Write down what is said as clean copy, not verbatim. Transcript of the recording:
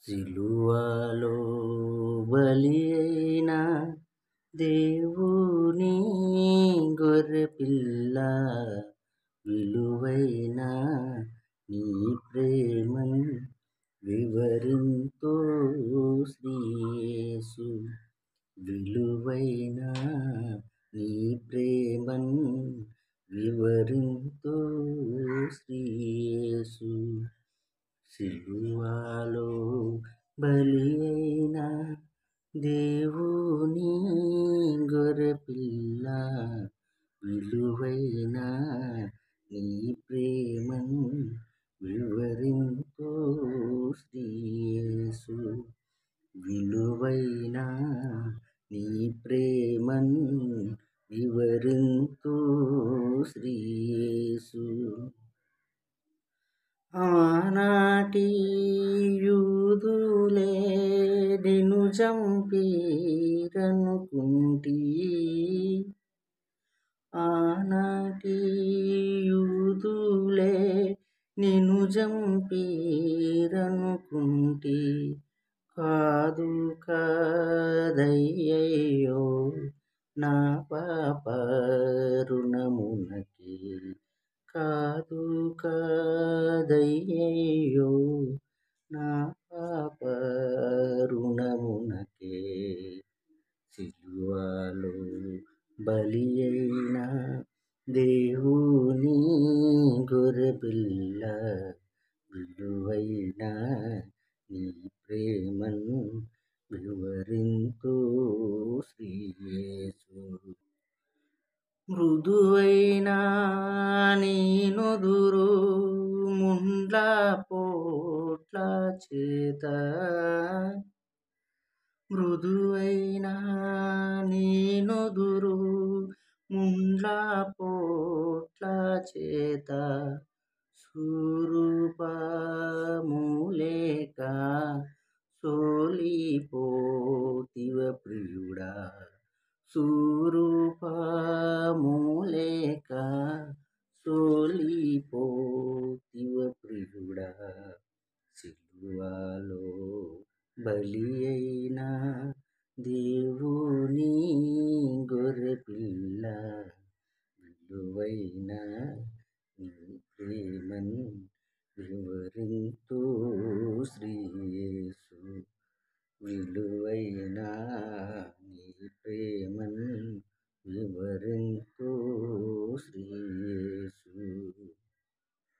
సిలువలో బలి అయిన దేవుని గొర్రెపిల్ల, విలువైన నీ ప్రేమను వివరింతో శ్రీయేసు. విలువైన నీ ప్రేమను వివరింతో శ్రీయేసు. సిలువలో బలి అయిన దేవుని గొర్రెపిల్ల, విలువైన నీ ప్రేమను వివరింతో శ్రీయేసు. విలువైన నీ ప్రేమను వివరింతో శ్రీయేసు. ఆనాటి యూదులే నిన్ను చంపిరనుకుంటి, ఆనాటి యూదులే నిన్ను చంపిరనుకుంటి. కాదు కాదయ్యయ్యో నా పాప రుణమునకే, కాదు కాదయ్యయ్యో నా పాప రుణమునకే. సిలువలో బలి అయిన దేవుని గొర్రెపిల్ల, విలువైన నీ ప్రేమను వివరింతో శ్రీయేసు. మృదువైన నీ నుదురు ముండ్ల పోట్ల చేత, మృదువైన నీ నుదురు ముండ్ల పోట్ల చేత, స్వరూపము లేక సోలిపోతివ ప్రియుడా, స్వరూపము లేక సోలిపోతివ ప్రియుడా. సిలువలో బలి అయిన దేవుని గొర్రెపిల్ల, విలువైన నీ ప్రేమను వివరింతో శ్రీ